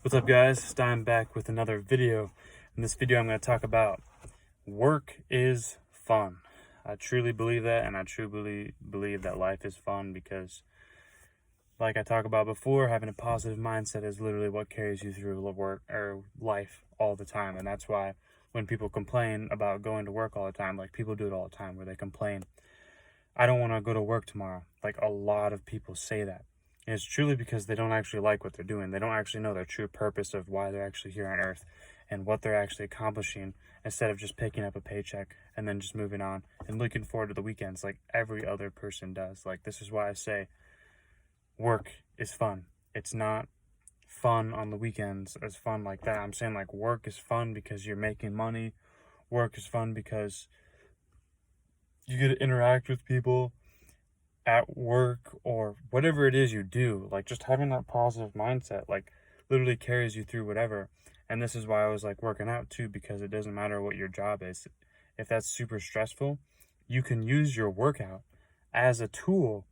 What's up, guys? Stein back with another video. In this video, I'm going to talk about work is fun. I truly believe that, and I truly believe that life is fun because, like I talked about before, having a positive mindset is literally what carries you through work or life all the time. And that's why when people complain about going to work all the time, like people do it all the time, where they complain, I don't want to go to work tomorrow. Like a lot of people say that. And it's truly because they don't actually like what they're doing. They don't actually know their true purpose of why they're actually here on earth and what they're actually accomplishing, instead of just picking up a paycheck and then just moving on and looking forward to the weekends like every other person does. Like, this is why I say work is fun. It's not fun on the weekends as fun like that. I'm saying like work is fun because you're making money. Work is fun because you get to interact with people at work or whatever it is you do. Like, just having that positive mindset like literally carries you through whatever. And this is why I was like working out too, because it doesn't matter what your job is. If that's super stressful, you can use your workout as a tool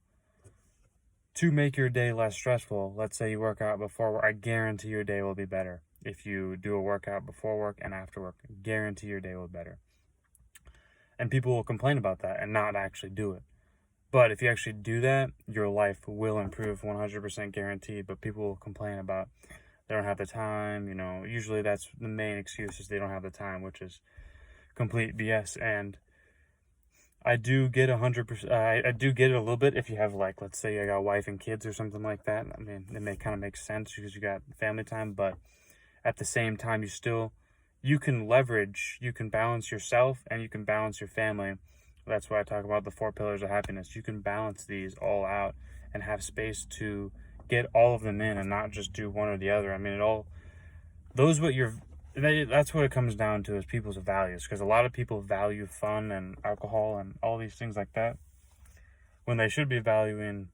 to make your day less stressful. Let's say you work out before work. I guarantee your day will be better if you do a workout before work and after work. Guarantee your day will be better. And people will complain about that and not actually do it. But if you actually do that, your life will improve, 100% guaranteed. But people will complain about they don't have the time. Usually that's the main excuse, is they don't have the time, which is complete BS. And I do get 100%. I do get it a little bit if you have, like, let's say I got a wife and kids or something like that. I mean, it may kind of make sense because you got family time. But at the same time, you can leverage, you can balance yourself and you can balance your family. That's why I talk about the 4 pillars of happiness. You can balance these all out and have space to get all of them in and not just do one or the other. I mean, that's what it comes down to, is people's values. Because a lot of people value fun and alcohol and all these things like that, when they should be valuing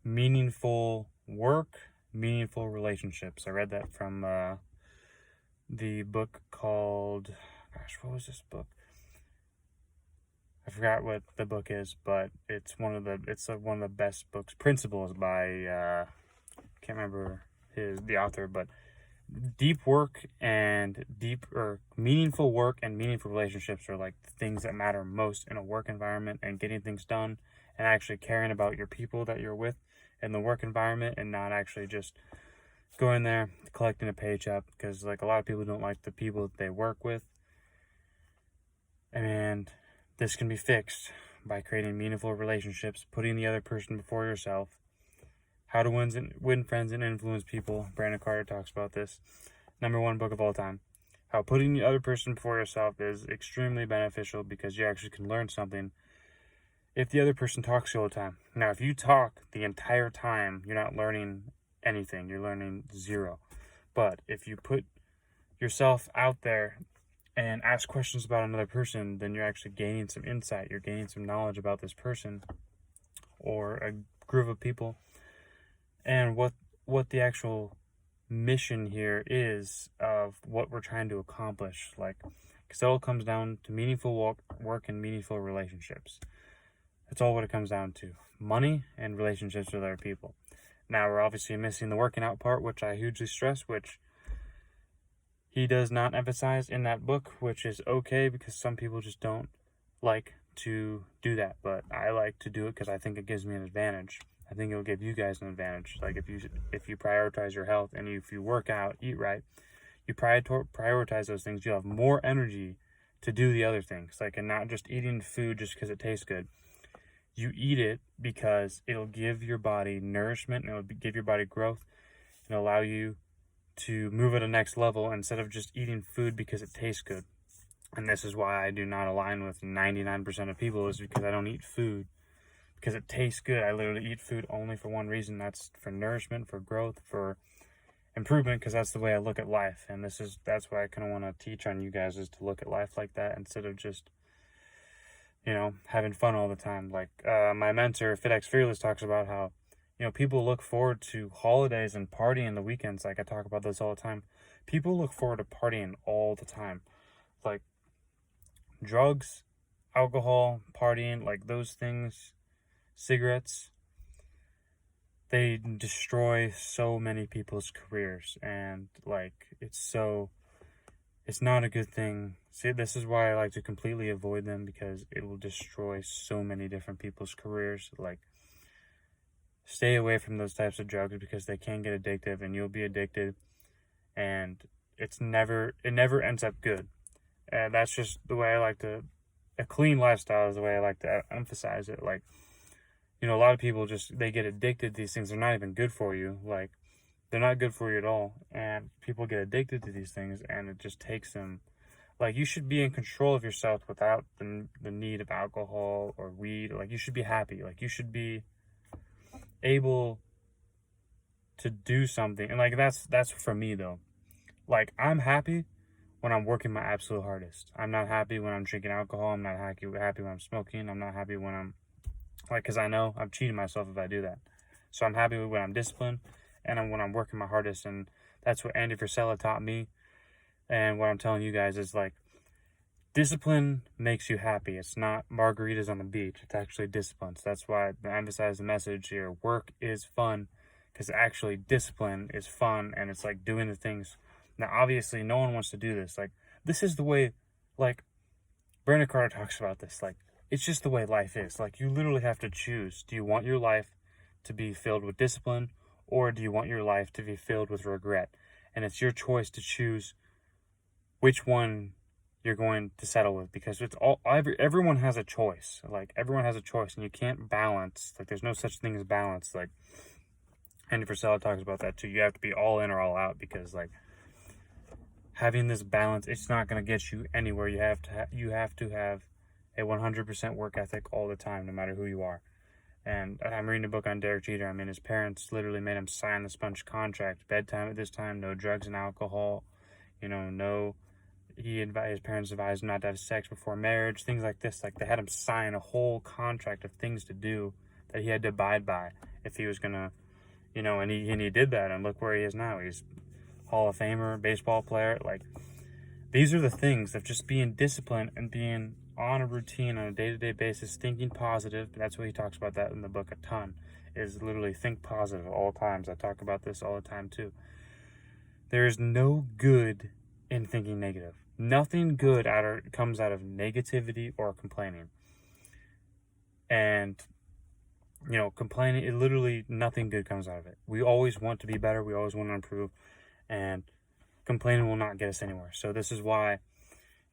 meaningful work, meaningful relationships. I read that from the book called, what was this book? I forgot what the book is, but it's one of the best books. Principles by can't remember the author, but meaningful work and meaningful relationships are like the things that matter most in a work environment, and getting things done and actually caring about your people that you're with in the work environment, and not actually just going there collecting a paycheck, because like a lot of people don't like the people that they work with. And this can be fixed by creating meaningful relationships, putting the other person before yourself. How to Win Friends and Influence People. Brandon Carter talks about this. #1 book of all time. How putting the other person before yourself is extremely beneficial, because you actually can learn something if the other person talks all the time. Now, if you talk the entire time, you're not learning anything. You're learning zero. But if you put yourself out there and ask questions about another person, then you're actually gaining some insight. You're gaining some knowledge about this person or a group of people, and what the actual mission here is of what we're trying to accomplish. Like, because it all comes down to meaningful work and meaningful relationships. That's all what it comes down to. Money and relationships with other people. Now, we're obviously missing the working out part, which I hugely stress, which he does not emphasize in that book, which is okay, because some people just don't like to do that. But I like to do it because I think it gives me an advantage. I think it'll give you guys an advantage. Like, if you prioritize your health and if you work out, eat right, you prioritize those things, you'll have more energy to do the other things. Like, and not just eating food just because it tastes good. You eat it because it'll give your body nourishment, and it'll give your body growth, and allow you to move at a next level, instead of just eating food because it tastes good. And this is why I do not align with 99% of people, is because I don't eat food because it tastes good. I literally eat food only for one reason. That's for nourishment, for growth, for improvement, because that's the way I look at life. And that's why I kind of want to teach on you guys, is to look at life like that, instead of just having fun all the time. Like, my mentor FitX Fearless talks about how people look forward to holidays and partying the weekends. Like, I talk about this all the time. People look forward to partying all the time. Like, drugs, alcohol, partying, like those things, cigarettes, they destroy so many people's careers, and like it's not a good thing. See, this is why I like to completely avoid them, because it will destroy so many different people's careers. Like, stay away from those types of drugs because they can get addictive, and you'll be addicted, and it never ends up good. And that's just the way I like to. A clean lifestyle is the way I like to emphasize it. Like, a lot of people they get addicted to these things. They're not even good for you. Like, they're not good for you at all. And people get addicted to these things, and it just takes them. Like, you should be in control of yourself without the need of alcohol or weed. Like, you should be happy. Like, you should be able to do something. And like, that's for me though. Like, I'm happy when I'm working my absolute hardest. I'm not happy when I'm drinking alcohol. I'm not happy when I'm smoking. I'm not happy when I'm because I know I'm cheating myself if I do that. So I'm happy when I'm disciplined and when I'm working my hardest. And that's what Andy Frisella taught me. And what I'm telling you guys is, like, discipline makes you happy. It's not margaritas on the beach. It's actually discipline. So that's why I emphasize the message here. Work is fun, because actually discipline is fun, and it's like doing the things. Now, obviously, no one wants to do this. Like, this is the way, like, Brandon Carter talks about this. Like, it's just the way life is. Like, you literally have to choose. Do you want your life to be filled with discipline, or do you want your life to be filled with regret? And it's your choice to choose which one you're going to settle with, because it's everyone has a choice. Like, everyone has a choice, and you can't balance. Like, there's no such thing as balance. Like, Andy Frisella talks about that too. You have to be all in or all out, because like, having this balance, it's not going to get you anywhere. You have to have a 100% work ethic all the time, no matter who you are. And I'm reading a book on Derek Jeter. I mean, his parents literally made him sign a sponge contract. Bedtime at this time, no drugs and alcohol. His parents advised him not to have sex before marriage, things like this. Like, they had him sign a whole contract of things to do that he had to abide by if he was gonna, and he did that, and look where he is now. He's Hall of Famer, baseball player. Like, these are the things of just being disciplined and being on a routine on a day-to-day basis, thinking positive. That's what he talks about that in the book a ton, is literally think positive at all times. I talk about this all the time too. There is no good in thinking negative. Nothing good comes out of negativity or complaining. And complaining, it literally, nothing good comes out of it. We always want to be better. We always want to improve. And complaining will not get us anywhere. So this is why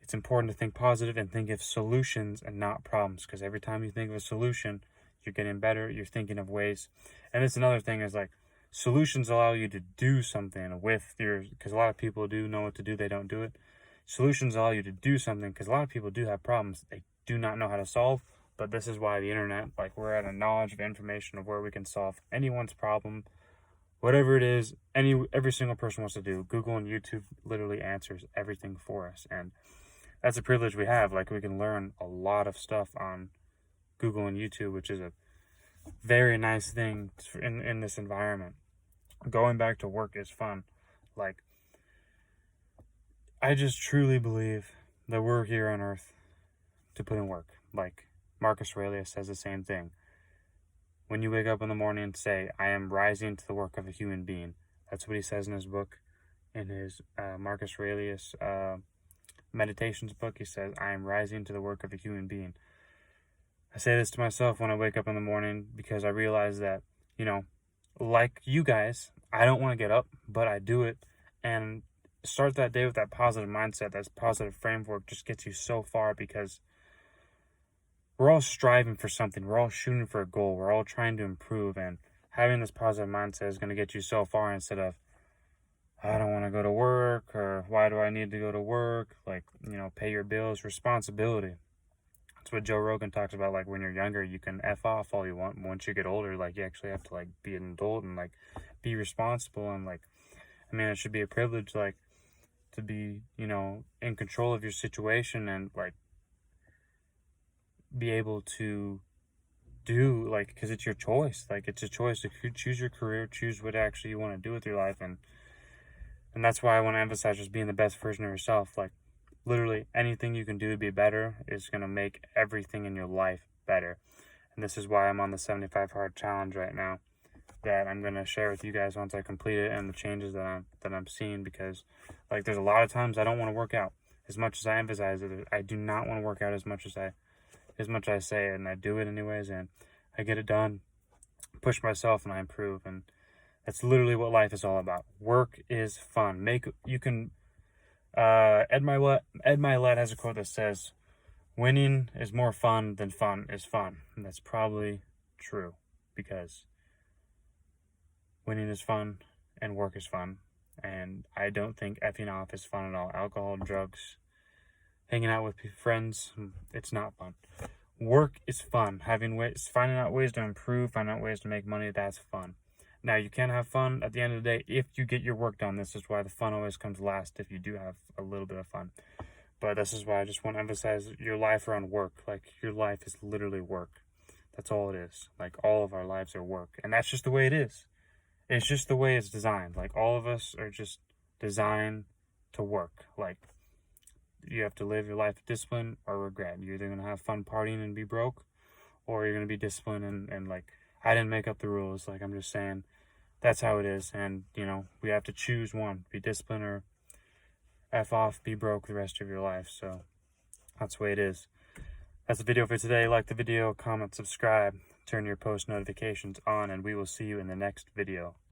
it's important to think positive and think of solutions and not problems. Because every time you think of a solution, you're getting better. You're thinking of ways. And it's another thing is, like, solutions allow you to do something because a lot of people do know what to do. They don't do it. Solutions allow you to do something, because a lot of people do have problems they do not know how to solve. But this is why the internet, like, we're at a knowledge of information of where we can solve anyone's problem. Whatever it is, every single person wants to do. Google and YouTube literally answers everything for us. And that's a privilege we have. Like, we can learn a lot of stuff on Google and YouTube, which is a very nice thing in this environment. Going back to work is fun. Like, I just truly believe that we're here on Earth to put in work. Like, Marcus Aurelius says the same thing. When you wake up in the morning and say, I am rising to the work of a human being. That's what he says in his book, in his Marcus Aurelius meditations book. He says, I am rising to the work of a human being. I say this to myself when I wake up in the morning, because I realize that, like you guys, I don't want to get up, but I do it. And start that day with that positive mindset, that positive framework just gets you so far, because we're all striving for something. We're all shooting for a goal. We're all trying to improve, and having this positive mindset is going to get you so far, instead of, I don't want to go to work, or why do I need to go to work? Like, pay your bills, responsibility. That's what Joe Rogan talks about. Like, when you're younger, you can F off all you want. Once you get older, like, you actually have to, like, be an adult and, like, be responsible. And, like, I mean, it should be a privilege, like, to be, in control of your situation, and, like, be able to do, like, because it's your choice. Like, it's a choice to choose your career, choose what actually you want to do with your life. And that's why I want to emphasize just being the best version of yourself. Like, literally anything you can do to be better is going to make everything in your life better. And this is why I'm on the 75 hard challenge right now. that I'm gonna share with you guys once I complete it, and the changes that I'm seeing, because like there's a lot of times I don't want to work out as much as I emphasize it. I do not want to work out as much as I say it, and I do it anyways, and I get it done, push myself, and I improve. And that's literally what life is all about. Work is fun. Ed Milet has a quote that says, "Winning is more fun than fun is fun," and that's probably true, because winning is fun and work is fun, and I don't think effing off is fun at all. Alcohol, drugs, hanging out with friends, it's not fun. Work is fun. Finding out ways to improve, finding out ways to make money, that's fun. Now, you can have fun at the end of the day if you get your work done. This is why the fun always comes last, if you do have a little bit of fun. But this is why I just want to emphasize your life around work. Like, your life is literally work. That's all it is. Like, all of our lives are work. And that's just the way it is. It's just the way it's designed. Like, all of us are just designed to work. Like, you have to live your life with discipline or regret. You're either going to have fun partying and be broke, or you're going to be disciplined and like, I didn't make up the rules. Like, I'm just saying that's how it is. And, you know, we have to choose one. Be disciplined or F off, be broke the rest of your life. So that's the way it is. That's the video for today. Like the video, comment, subscribe, turn your post notifications on, and we will see you in the next video.